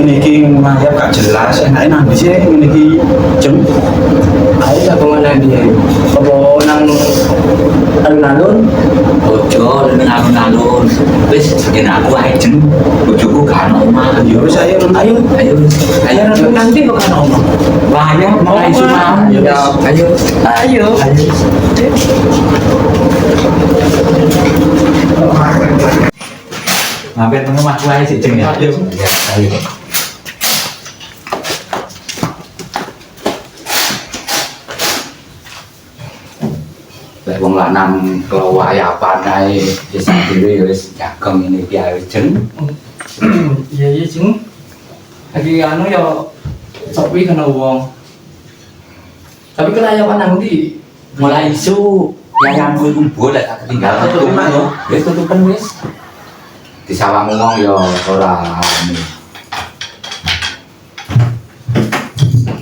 ngene iki mayap gak jelas enake nang ndi sih ngene iki jeng. Ayo tak kemana dia? Apa nang alun-alun? Ojo dengan alun-alun. Wis yen aku ae jeng bojoku gak ono omah. Ya wis ayo Ayo Nanti kok kan omong. Wah, ayo mulai semua. Ayo. Mampir tengah aku ae sih jeng ya. Ayo. Lek wong lanang kewayapan ae wis dhewe wis jagong ngene iki ae jeng. Iya Jeng. Lagi anu ya sepi kena uang. Tapi kelayapan nang ndi? Mulai isu yayangku iku boleh tak ketinggalan Tutup mak yo. Wis tutupan wis. Disawang wong ya ora anu.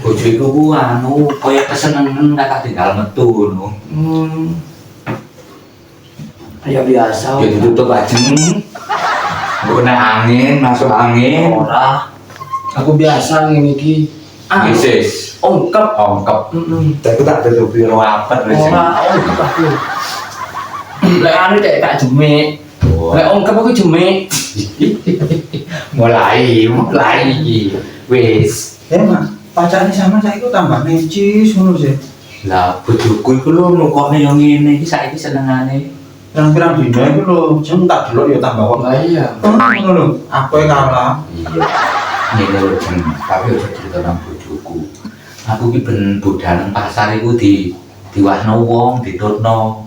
Bojoku ku anu kaya kesenengan tak tinggal metu ngono. Ya biasa. Ya ditutup aja. Kena angin, masuk angin. Ora. Aku biasa ngene iki. Yesus. Ongkep. Ongkep. Tapi tak tutupi rapat wis. Ora ongkep aku. Lek anu dek tak jemik. Lek ongkep aku jemik. Mulai wis. Mak, pacane sama saya iku tambah necis ngono sih. Lah bojoku iku lho nukokne yo ngene iki saiki senengane. Pirang-pirang dina iku lho jeng tak delok ya tambah kok. Lah iya. Ngono lho, aku kalah. Iya. Ngene lho jeng, tapi ojo cerita nang bojoku. Aku ki ben budal nang pasar iku diwahno wong, ditutno.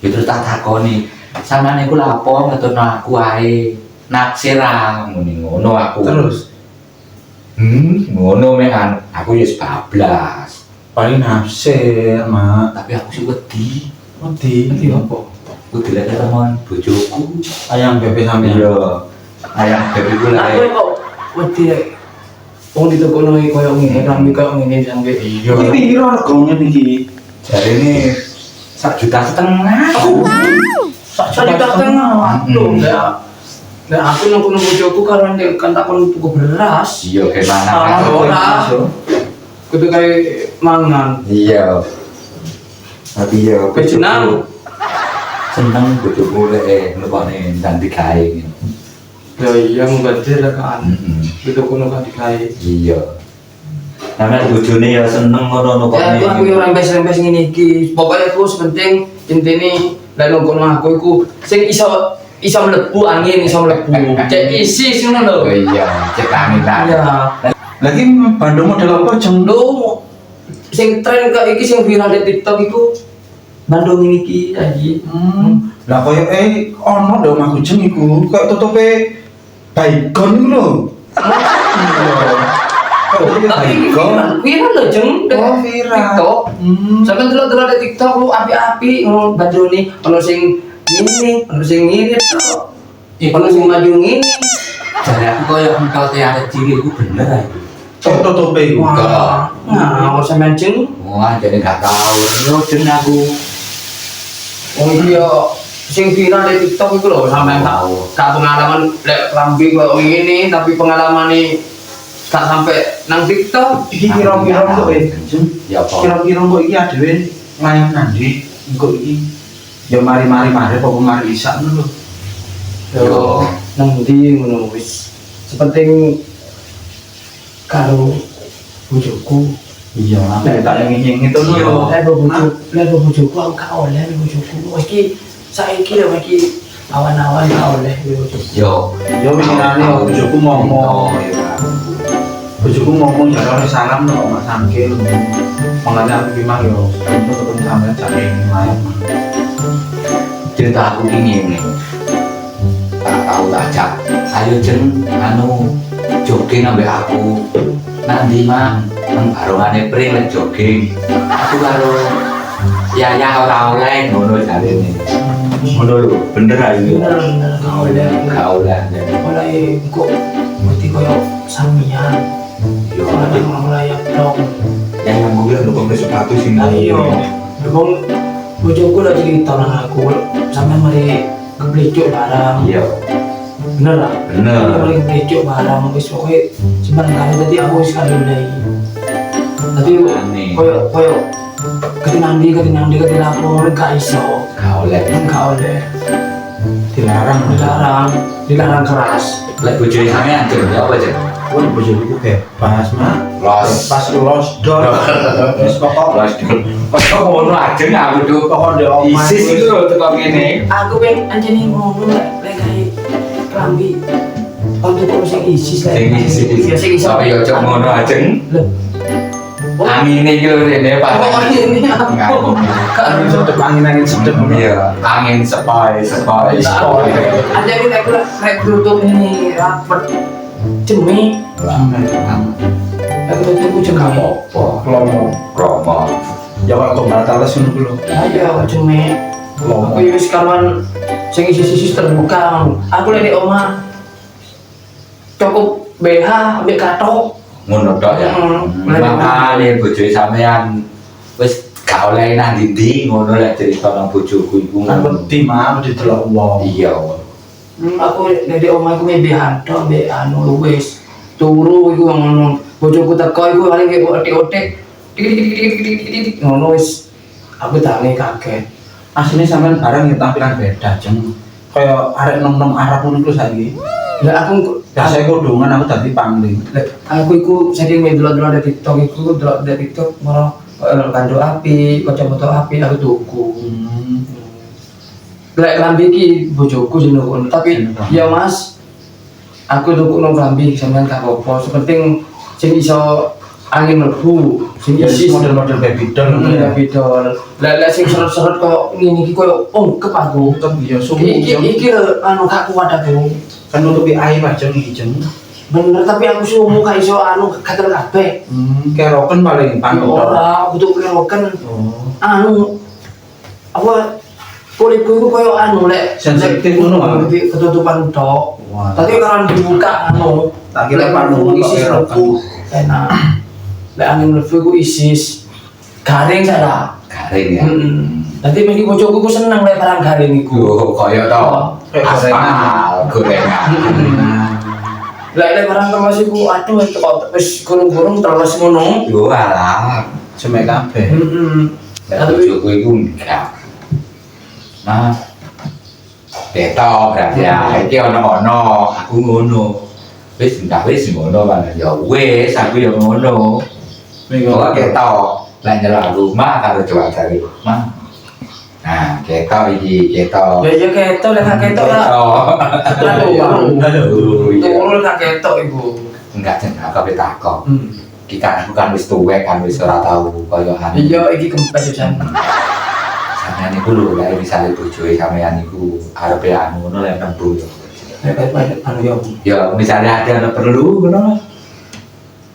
Ya terus tak takoni, sampeyan iku lha apa ngetutno aku ae? Naksir ah ngono aku. Terus Ngono mekan. Aku ya bablas. paling naksir, Mak. Tapi aku sih wedi. Wedi apa? Wedi lek ketemu bojoku. ayam bebek sampean. Iya. Ayam bebek ku Aku lek. kok wedi wong ditokono iki koyo ngene, rame koyo ngene sampe. Iya. Iki piro regane iki? Jarine 1,5 juta. Sak juta setengah. Loh, Nah, aku nunggu bojoku karo nek kan takon tuku beras. Iya gimana Ah, kan? ora. Kudu kae mangan. Iya. Tapi ya Kowe jeneng seneng bojoku lek nukone ndang digawe ngene. ya iya ngbadir lah kan. Heeh. Gitu kono kan dikae. Iya. Karena bojone ya seneng ngono nukone. Ya aku yo rembes-rembes ngene iki. Pokoke aku sepenting intine lek nunggu aku iku sing iso mlebu angin, iso mlebu. Cek isi ngono lho. Oh iya, cek angin lah. Iya. Lagi Bandung model apa jeng? Lho, sing tren kayak iki sing viral di TikTok iku Bandung ini iki lagi. Lah koyo ono lho omahku jeng iku, koyo tutupe baygon iku lho. Tapi iki viral lho jeng. Oh, viral. TikTok. Sampe delok-delok di TikTok lu api-api ngono Bandung ono sing ngene, ono sing ngene tok. Ono sing maju ngene. Jare aku koyo engkau teate cilik iku bener ae. Tutupe iku. Wah, nah, sampean jeng Wah, jadi gak tau. Yo jeneng aku. wong iki yo sing viral di TikTok iku lho sampean tak pengalaman lek lambi koyo ngene tapi pengalamane gak sampai nang TikTok. Iki kira-kira kok jeng. Ya apa? Kira-kira kok iki adewe nglayang nandi engko iki. Ya mari-mari kok mari isak ngono lho. Yo nang ndi ngono wis. Sepenting karo bojoku. Iya, nek tak ngingin itu lho. Lek bojoku aku gak oleh bojoku. Iki saiki lho iki awan-awan gak oleh bojoku. Yo. Ya winginane bojoku ngomong. Bojoku ngomong jarane salam lho Mas Sangkil. Makanya aku ki mah yo ketemu sampean jane nglayang. Cerita aku ini tak tahu tak ajak. Ayo jeng anu jogging ambek aku. Nanti mang nang barongane pri lek jogging. Aku karo Yaya ora oleh ngono jarene. Ngono lho, bener ae. Bener. Gak oleh. Mulai kok mesti koyo samian. Yo Ada mulai blok. yang gue bilang lu sepatu sini. Ayo. Wong bojoku lagi cerita nang aku sampe mari keplecuk barang. Iya. bener lah. Bener. Paling becok barang wis pokoke cuman kali tadi aku wis kali ndai. Tadi Aneh. koyo ketinandi lapor gak iso. Gak oleh. Gak oleh. Dilarang keras. Lek bojone sampean jen ya apa jen? Wah, bojoku bebas mah. Los. Pas los dor. Wis pokok Los dul. Kok ngono ajeng aku tuh. pokok ndek omah. Isis itu lho teko ngene. Aku pengen anjene ngono lek gawe klambi. Untuk kok sing isis lah. Sing isis. Ya sing iso. Tapi yo cok ngono ajeng. Lho. Angin iki lho rene Pak. Oh, ini aku. Angin sedep angin sedep. Iya, angin sepoi. Ada ini aku kayak tutup ini rapet cemi. Aku tutup cemi. Apa? Lomo. Kromo. Ya kalau kembali tales ngono ku lho. Ayo cemi. Aku wis kawan sing isi terbuka. Aku lagi di omah cukup BH ambek katok. Ngono tok ya. Makane bojone sampean wis gak oleh nang ndi ngono lek cerita nang bojoku iku Kan wedi mah didelok wong. Iya. Aku dari omah aku BH tok ambek anu wis turu iku ngono. Bojoku teko iku paling kayak otek-otek. Dik ngono wis aku tangi kaget. Asline sampean barang ya tampilan beda jeng. Kaya arek nom-nom Arab ngono ku saiki. Lah aku Biasa kodongan aku dadi pangling. aku iku saking delok-delok dari TikTok iku delok dari TikTok malah kandung api, kacamata api aku tuku. Lek klambi iki bojoku jenenge tapi ya Mas aku tuku nang klambi sampean gak apa-apa, sepenting sing iso angin mlebu, sing Ya isi model-model baby doll ngono ya. baby doll. Lek sing seret-seret koyo ngene iki koyo ongkep aku. Tetep ya sumu. Iki anu gak kuat aku. Kan nutupi aib aja iki jeng. Bener tapi aku sumu gak iso anu gatel kabeh. Keroken paling pantun. Ora, aku tuh keroken. Oh. Anu apa kulitku itu koyo anu lek Sensitif ngono ah. ketutupan tok. Wah. Tapi kalau dibuka anu Tak kira panu isi kok serpu enak. Lek angin mlebu ku isis garing salah. Garing ya. Nanti mesti bojoku ku seneng lek barang garing iku. Yo kaya to. Kayak Gorengan. Lek barang terus iku aduh kok wis gurung-gurung terus ngono. Yo alah. Semek kabeh. Lek bojoku iku enggak. Nah. Beto berarti ya, iki ono-ono, aku ngono. Wis ngono kan. Ya wis, aku ya ngono. Kok ketok, lek nyelak rumah karo cuaca di rumah. Nah, ketok iki, ketok. Ya ketok lek gak ketok lah. Aduh, Bang. Iya. Turun gak ketok iku. Enggak jeneng aku takok. Iki kan aku kan wis tuwek kan wis ora tau koyo anu. Iya, iki kempes jan. Sampeyan iku lho lek misale bojoe sampeyan iku arepe anu ngono lek nembu yo. Anu yo. Ya misalnya ada perlu ngono.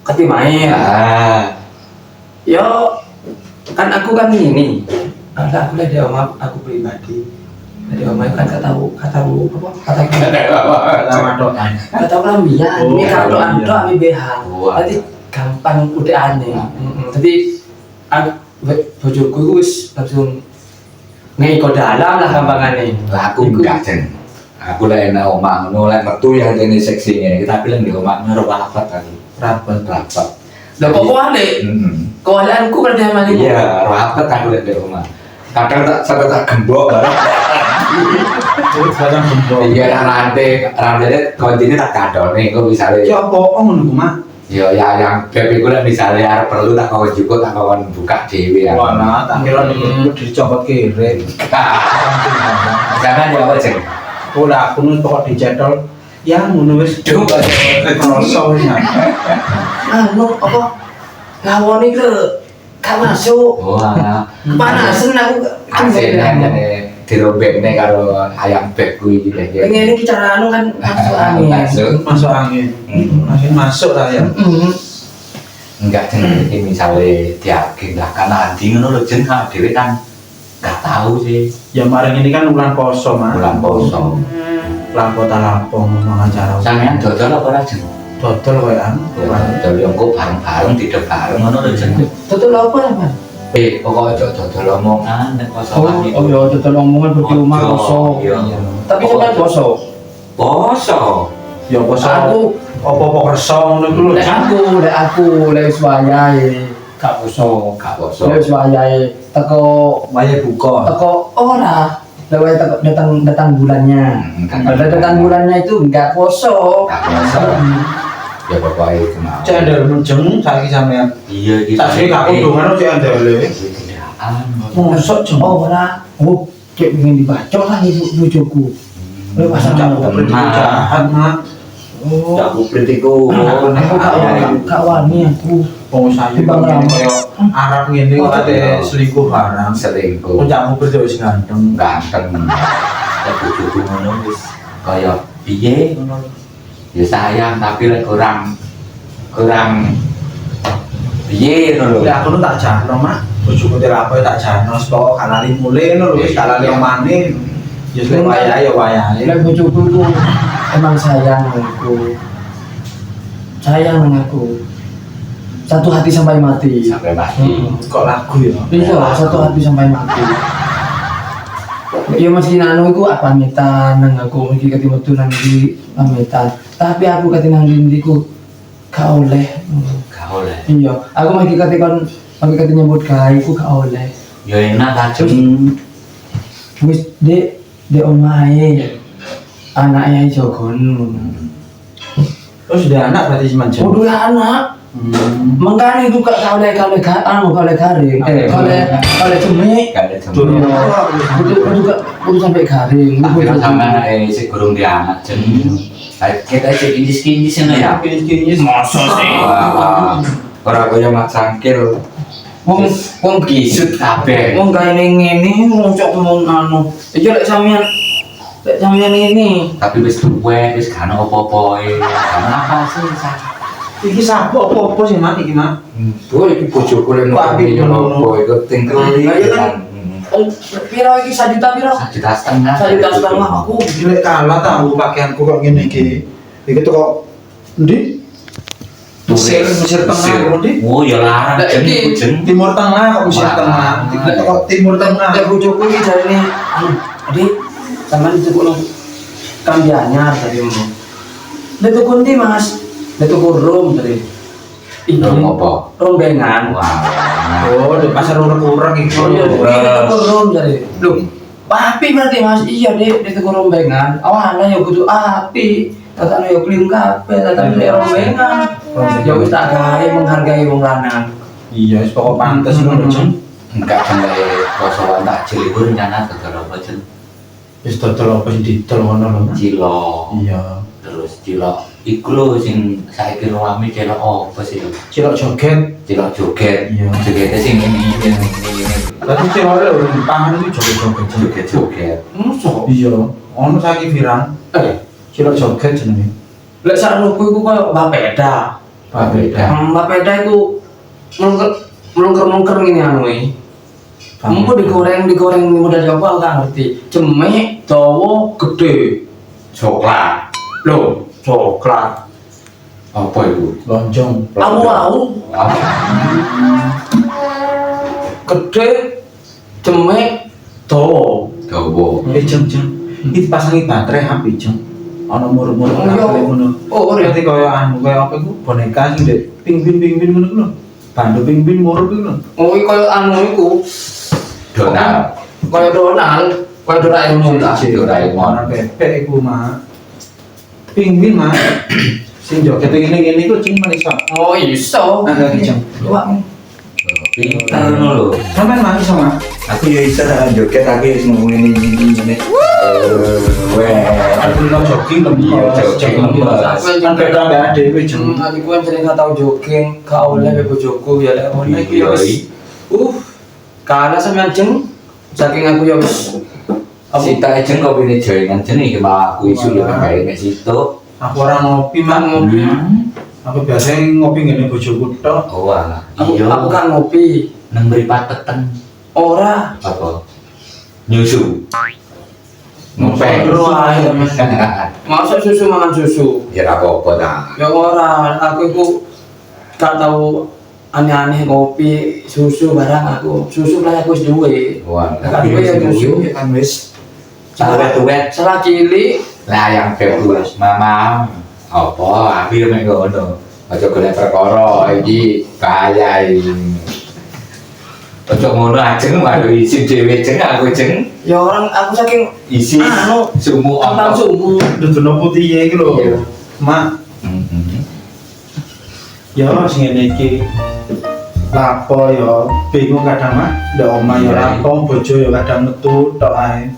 Kati main. Ah, Yo kan aku kan ini. Aku lihat di omah aku pribadi. Di omah kan kata Lama doan. kelambian. Oh, Ini kalau iya. ando ami BH. Wah. Nanti gampang udah aneh. Tapi aku bojoku iku wis langsung ngiko dalam lah gampangane. lah aku enggak jen. Aku lek enak omah ngono lek metu ya kene seksi ngene. Kita bilang di omah ngono rapat kan. Rapat. Rapat. Lah kok wale? Heeh. Kewalanku kan dia mani. Iya, rapat aku lek di omah. Kadang tak sampai tak gembok barang. Kadang gembok. Iya, rantai kontine tak kadone kok misale. Ki apa ngono ku mah? Ya yang bebek gue misalnya arep perlu tak kawan juga tak kawan buka dewi ya. Wah, nah, tak kira niku dicopot kirim. Jangan ya apa ceng. Ora aku nu pokok dicetol. Ya ngono wis Coba. kroso wis. Anu apa? Lawon iki lho gak masuk. Wah, Panasen aku akhirnya jadi dirobekne karo ayam bebku iki deh. pengen iki cara anu kan masuk angin. Masuk angin. Masih masuk lah ya. Enggak ceng iki misale diageng lah kan andi ngono lho jeneng dhewe kan enggak tahu sih. Ya maring ini kan bulan poso, Mas. Bulan poso. Lapo ta lapo ngomong acara. Sampeyan dodol apa ora jeng? Dodol koyoan. Dodol yo engko bareng-bareng tidak bareng ngono lho jeng. Tutul apa ya, Mas? Pokoknya dodol omongan nek poso Oh iya, tutul omongan percuma poso. Iya. Tapi sampean poso. Poso. Ya poso. Aku Apa-apa kersa ngono iku lho. lek aku lek wis wayahe gak poso. Gak poso. Lek wis wayahe teko Wayahe buka. ora. Lek wayahe datang bulannya. Kalau datang bulannya itu enggak poso. Gak poso. Ya pokoknya itu mau. Cendel menjeng saiki sampean. Iya gitu. Tak sih gak kudungan cendele. Mosok jeng. Ora. Oh, cek pengen dibacok lah ibu bojoku. Lek pasang jahat, Mak. Oh, Gak kuprit iku. aku gak wani aku. Wong sayu Bang kok Ram. kaya Arab ngene kok ate selingkuh barang. Selingkuh. Puncakmu kerja wis ganteng. Ganteng. Ya bojoku ngono wis kaya piye ngono. Ya sayang tapi lek kurang piye ngono lho. Ya aku nu tak jarno, Mak. Bojoku terapi tak jarno pokok kan lali mulai ngono lho wis tak lali omane. Ya wis wayahe ya wayahe. Lek bojoku itu emang sayang aku. Sayang dengan aku. Satu hati sampai mati. Sampai mati. Kok lagu ya? Iya, satu hati sampai mati. Ya masih nanu iku pamitan nang aku iki ketemu tuh nang di pamitan. Tapi aku ketinang dindiku gak oleh. Gak oleh. Iya, aku masih ketika nyebut gawe iku gak oleh. Ya enak kajeng. Wis dek omahe. Anaknya iso gon. Oh sudah anak berarti semanjang. Udah anak. Mengkane itu gak oleh garing. Oleh cemik. Gak ada jam. Turun. Udah sampai garing. Tapi kalau sama si gurung dia anak jen. Kita sih kinis ya. Kinis-kinis. Masa sih? Wah, orang kaya mak cangkil. Wong Kisut kabeh. wong gawe ngene wong cok ngomong anu. Iya lek sampean ini. Tapi wis tuwek, wis gak ono apa-apa. Karena apa sih? Iki sapo apa sih Mak iki Mak? Tuh iki bojoku lek Kok apik ngono? ngono iku tingkeli. Lah, iya kan? Oh, piro iki 1 juta piro? 1,5 juta. 1 juta setengah aku. Lek kalah tahu pakaianku kok ngene iki. Iki tuh kok endi? Mesir Tengah ndi? Oh ya larang Lah, jen iki- iku jen. Timur Tengah kok Mesir Wah. Tengah. Iki kok Timur Tengah. Lek bojoku iki jarine Adik, sampean itu kulo kambianya tadi ngono. Lek tuku ndi, Mas? Lek tuku rum tadi. Iki Rum apa? rombengan. Wah. Oh, di pasar urek-urek iki. Oh iya, dia tuku rum tadi. Loh, api berarti Mas? Iya, Dek, dia tuku rombengan. Awana ya kudu api. Tatane ya klim kabeh, tatane ya rombengan. Ya wis tak gawe menghargai wong lanang. Iya, wis pokok pantes ngono, Jen. Enggak jengke posoan takjil iku rencana dodol apa jen? Wis dodol apa sing didol ngono lho. Mak. Cilok. Iya. Terus cilok iku lho sing saiki rame cilok apa sih? Cilok joget. Cilok joget. Iya. Jogetnya sing ini. Tapi cilok lho pangan itu joget-joget. Joget-joget. Musuh. Iya, ono saiki viral. Cilok joget jenenge. Lek sarungku iku koyo bapeda. Beda. Bapeda iku melungker ngene anu iki. Mengko digoreng model apa aku gak ngerti. Cemik, dawa, gede. Coklat. Loh, coklat. Apa itu? Lonjong. Au. Gede, cemik, dawa. Gawo. Jeng. Iki pasangi baterai HP, Jeng. Ono mur-mur Oh, iya. baterai ngono. Oh, ora. Berarti kaya anu kaya apa iku boneka sing ndek pingvin ngono lho. Bandu pingvin mur iku lho. Oh, iki koyo anu iku. Donald. Koyo Donald, koyo Doraemon ta. Doraemon. Ono bebek iku, Mak. Pingvin, Mak. Sing joget ngene iku cing menisa. Oh, iso. Nah, iki, Jeng. Wah, Pintar lho. Sampeyan mak iso, Mak. Aku ya bisa joget tapi wis ngomong ini. Aku lho jogging lho. Iya, jogging lemes. Kan beda mbek dhewe, Jeng. adikku yang sering gak tau jogging, gak oleh be bojoku ya lek oleh iki ya wis. Karena sampean jeng saking aku ya wis Sita ejeng kopi ini jaringan jenis cuma aku isu lebih baik ke situ. Aku ora ngopi, Mak. Aku biasanya ngopi ngene bojoku tok. Oh alah, aku iya. kan ngopi. Nang mripat peteng Ora. apa? Nyusu. Ngopeng. Lu ae masa susu mangan susu. Ya ora apa-apa ta. Ya ora, aku iku gak tau aneh-aneh ngopi susu barang aku. Susu lah aku wis duwe. Wah, Gak duwe ya susu. kan wis tuwet-tuwet. Salah cilik Lah yang bebas mama. Apa aku yo mek ngono. Aja golek perkara iki bahaya iki. Aja ngono ajeng waduh isi dhewe jeng aku jeng. Ya orang aku saking Isi sumu tentang apa. sumu. Dudono putih ya iki lho. Iya. Mak, Heeh. ya sing ngene iki lapo ya bingung kadang mah ndak omah ya lapo bojo ya kadang metu tok ae.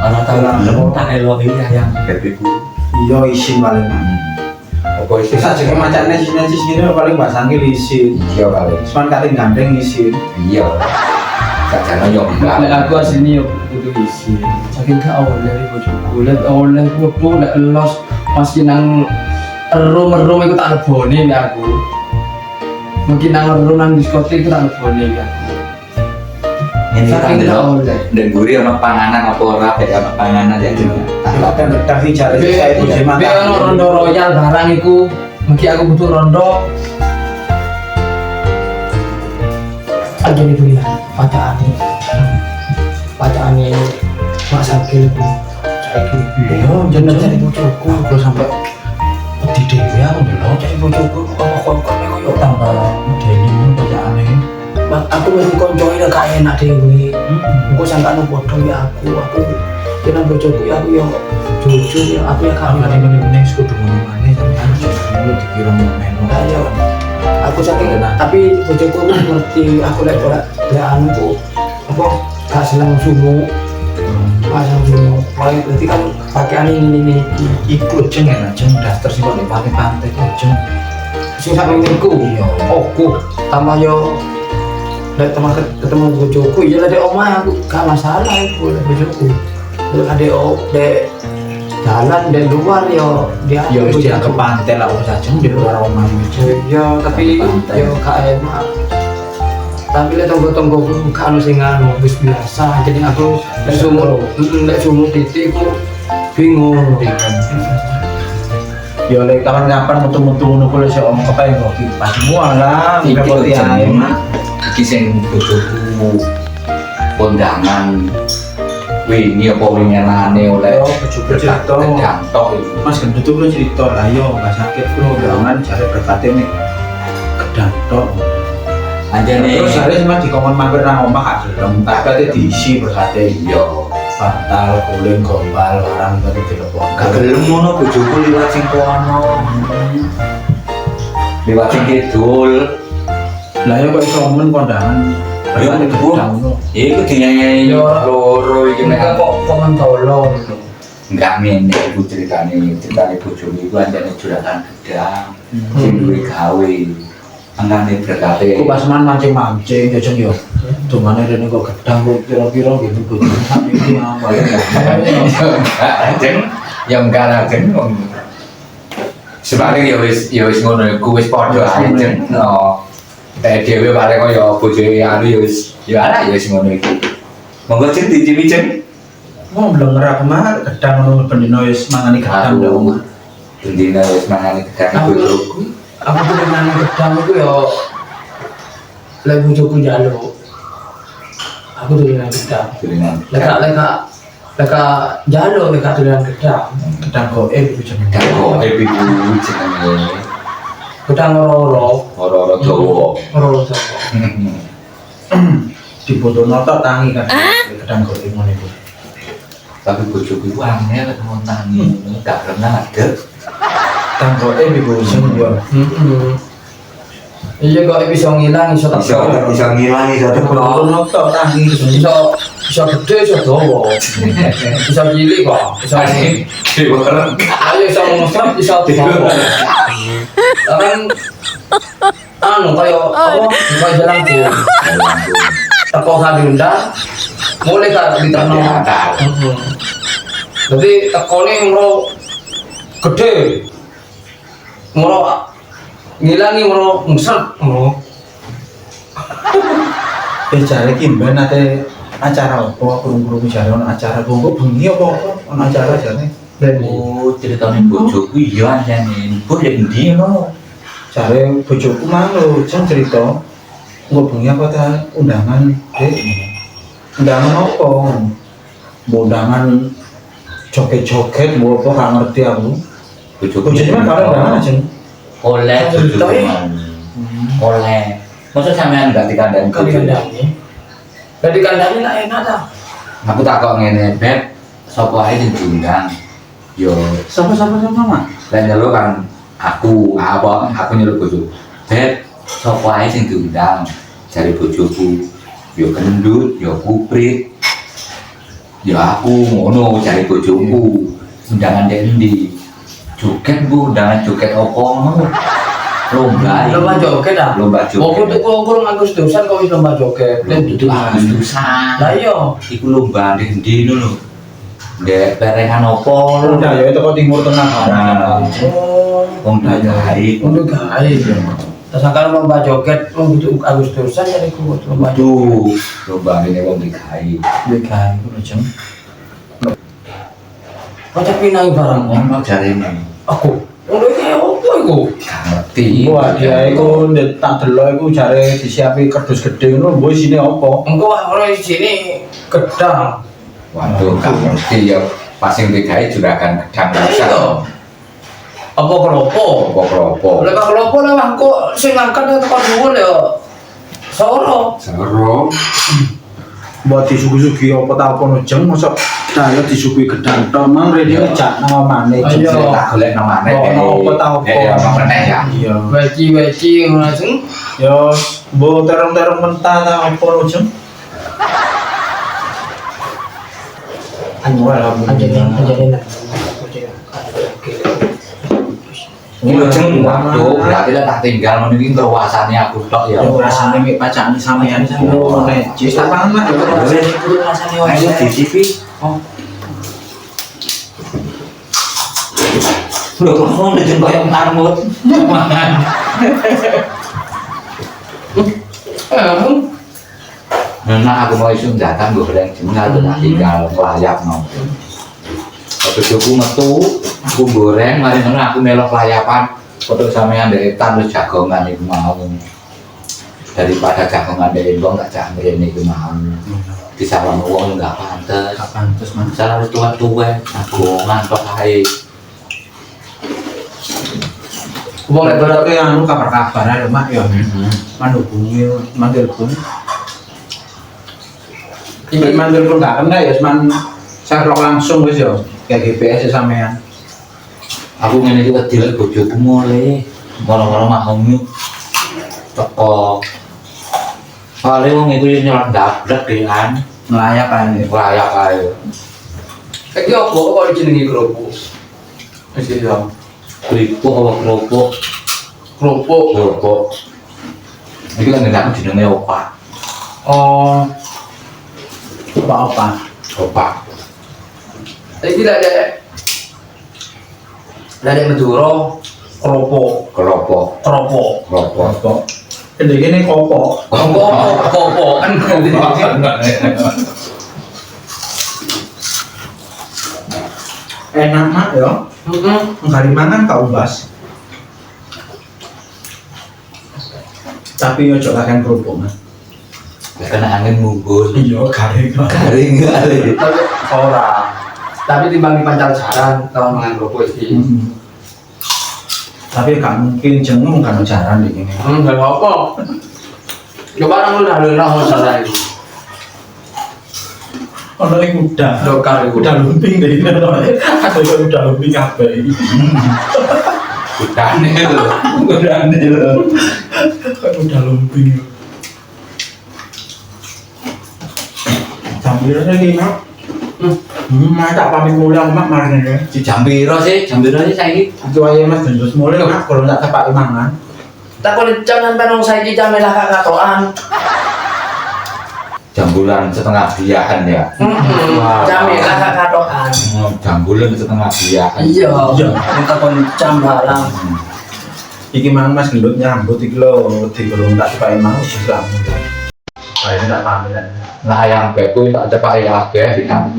Ana ta lho tak elo iki yang bebiku. Iya isin paling mah. Apa isi Wis ajenge macane sinensis ngene paling basange isin. iya kali. Cuman kating gandeng isin. Iya. Sakjane yo Lek enggak. aku aslinya yo kudu isi. Saking gak oleh bojoku. Lek oleh kudu lek los masih nang ero-ero iku tak lebone nek aku. Mungkin nang ero nang diskotik iku tak lebone nek aku. Ini Saking kan gak lho. oleh. Dan guri ono panganan apa ora beda ono panganan ya. Tak Kadang gedang iki jare saya bojo Be mata. ono rondo royal barang iku. Mungkin aku butuh rondo. Aja itu ya, pacaane Mak Sakil ku. Saiki Iya, jeneng cari bojoku aku sampai wedi dhewe aku ndelok cari bojoku kok koyo tambah medeni ngono bacane. aku mesti koncoe lek gak enak dhewe. Engko sangkane padha ya aku kena bojoku ya aku yo jujur ya aku ya gak Kamane meneh kudu ngono maneh sampeyan ngono dikira meno. Ayo. Aku saking tapi bojoku ku ngerti aku lek anu ku apa gak seneng sumu. Pasang sumu. Paling berarti kan pakaian ini Iku jeng enak jeng daster sing kok di pantai kok jeng. sing sak minggu. Iya. Aku tambah yo lek teman ketemu bojoku ya lek di omah aku gak masalah iku lek bojoku. Lek ade dek jalan di luar yo dia Ya wis dianggap pantai lah wis ajeng di luar omah iki. ya tapi yo gak enak. Tapi lek tonggo-tonggo ku gak ono sing anu wis biasa. Jadi aku lek sumur titik ku bingung. Ya lek kapan-kapan metu-metu ngono kuwi sik omong kepen kok iki pas semua lah Iki repot lho ya. jenenge. Iki sing bojoku kondangan wingi apa wingenane oleh Oh, bojoku cerita. Jantok iki. Mas gendut itu cerita lah yo nggak sakit bro jangan cari berkatnya nih gedang tok. Anjane Terus hari cuma di kamar mampir nang omah gak gedang tapi diisi berkatnya iya. bantal guling gombal barang tadi telepon. Gak gelem ngono bojoku liwat sing kono. Liwat sing kidul. Lah ya kok iso men kondangan. Ayo Berkatnya Bu. gedang ngono. Iku dinyanyi Yo. loro iki Mereka nek kok komen tolong. enggak ngene iku ceritane bojoku iku anjane juragan gedang sing duwe gawe. Angane berkate. Aku pas man mancing-mancing ya jeng yo. Dumane rene kok gedang kok kira-kira gitu bojo sak iki apa ya. Ajeng yang enggak ajeng sebagai ya wis ngono iku wis padha ae jeng no dhewe paling kaya bojone anu ya wis ya ala ya wis ngono iku monggo jeng dicipi jeng Mau belum ngerap mah gedang ngono pendino wis mangani gedang ndak omah. dina wis mangane gedang bojoku Aku tuh dengan gedang itu ya lek bojoku njaluk. Aku tuh dengan gedang. dengan Leka njaluk leka dengan gedang. Gedang goib itu jenenge. gedang kok iku jenenge Gedang roro ora-ora dawa roro Jawa. Dibotono tok tangi kan. Gedang goib ngono iku. tapi bojoku iku angel ngontani gak pernah ada Gedang goib iku sing yo. Iya kok bisa ngilang iso tak bisa ngilangi satu Dibotono tok tangi iso gede iso dawa. Iso cilik kok. Iso dibareng ayo iso ngosot iso dawa. Kan anu kaya apa kaya jalan tuh. Teko Hadunda mulai kan diterno. Jadi tekone mro gede. Mro ngilangi mro ngset mro. jare ki ben ate acara apa kurung-kurung jare ono acara bongko bengi apa ono acara jare. oh ceritanya bojoku iya anjane mbok ya endi ngono Jare bojoku mang lho jeng cerita. Engko bengi apa ta undangan Dek. Undangan apa? Undangan joget-joget mau apa gak ngerti aku. Bojoku Bojone mah karo undangan aja. oleh bojoku oleh. Masa sampean gak dikandani Kali kandangnya. Dari kandangnya lah enak dah. Aku takok ngene, Beb, sapa ae sing diundang? Yo, Sama Mak. lan nyeluk kan aku nyeluk bojoku. Beb, sapa ae sing diundang? Jare bojoku. Yo gendut, yo kuprit. Yo aku ngono jare bojoku. Undangan dek endi? Joget Bu, undangan joget opo? Lomba joget dah. Lomba joget. Waktu itu kurang Agustusan kau lomba joget. Dan Itu Agustusan. lah iya. Iku lomba ndek endi lho. Ndek perengan opo lho. Udah ya itu kok timur tengah. Nah, Oh. wong baik. Untuk guys. Terus akan lomba joget untuk Agustusan jadi ku lomba joget. Tuh, lomba ini wong dikai. Bekan itu jeng. Kau tapi naik barang. Ono jarene. Aku. Udah kayak apa iku? Gak ngerti. Wah, dia iku tak delok iku jare disiapi kerdus gede ngono, mbok isine apa? Engkau orang di sini gedang. Waduh, gak ngerti ya. Pas yang dikai juragan gedang Iya. rasa. Apa kelopo? Apa-apa. Oleh kak kelopo lah kok sing ngangkat tekan dhuwur ya. Soro. Sero. Buat disuguhi apa ta apa jeng mosok dayo disuguhi gedang tok mang rene ngejak nama maneh Ayo. jeng. Tak golek nomane. Oh, apa tau apa. Ono meneh ya. Iya. Weci ngono sing. Yo, mbok terong-terong mentah ta apa jeng? Anu lah Anjene. Ini lho jeng waduh, berarti lah tak tinggal ngono iki terwasane aku tok ya. Yo rasane mek pacane sampean sing ngene. Jis tak pangan Mak. Rasane Ayo di TV. Oh. Lho kok ngono jeng koyo marmut. Mangan. Nah, aku mau isu datang gue bilang jeneng aku tak tinggal layak no. Bojoku metu, aku goreng, mari ngono aku melok layapan foto sampean dari terus jagongan iku mau. Daripada jagongan dari wong tak jak mrene iku mau. Disalam wong enggak pantes. Gak pantes Mak. Salah tua-tua, jagongan kok ae. Wong lek berarti anu kabar-kabar ae Mak ya. Manhubungi mantelpon. Ini mantelpon gak kena ya cuman saya langsung wis ya kayak GPS ya sampean. Aku ngene iki wedi lek bojoku mulai ngono-ngono mau teko. Soale wong iku yo nyolong dablek dean, Ngelayak kan ya. layak ae. Iki opo kok dijenengi kerupuk? Wis ya. Keripuk apa kerupuk? Kerupuk. Kerupuk. Iki kan ndak jenenge opak. Oh. Apa-apa. Opak. Iki lah dek. Lah dek Madura kerupuk. Keropok. Keropok. Keropok. Apa? Gede gini kopok. Kopok kan. Enak Mak ya. Enggak dimangan kak ubas. Tapi yo cok kakean kerupuk Mas. Kena angin munggul. Iya, garing. Garing kali. Ora. Tapi timbang di pancar jaran kalau mangan kerupuk iki. Tapi gak mungkin jeneng kan jaran di sini. Enggak apa. Coba nang lu dah masalah itu. Ono yang udah. Dokar iku. Udah lumping deh. Ada yang udah lumping apa ini? Udane lho. Udane lho. Udah lumping. Sambil lagi Mak. Mak tak pamit mulia Mak marane ya. Si Jambiro sih saiki. Itu aja Mas gendus mulai Mak kalau tak tepak mangan. Tak kok jangan penong saiki jam lah katokan. Jambulan setengah biahan ya. Jam lah katokan. Jambulan setengah biahan. Iya. Kita kon jam barang. Iki mang Mas gendut nyambut iki lho, digolong tak tepak mang wis lamun. Ayo tak pamit. Nah yang beku tak cepak kabeh kan.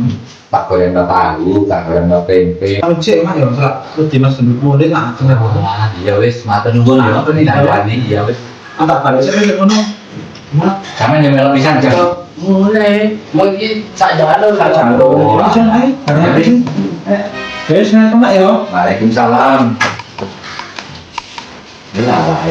Tak goreng tahu, tak goreng tempe. Cek Mak ya salah wedi Mas gendut mulai tak kena. Wah, iya wis matur nuwun ya. Matur nuwun. Dandani iya wis. Tak balik sih ngono. Sampe yang melok pisan jam. Mulai, mau iki sak jalan lho sak jalan. Jangan ae. Guys, ngapain mak yo? Waalaikumsalam. Lah,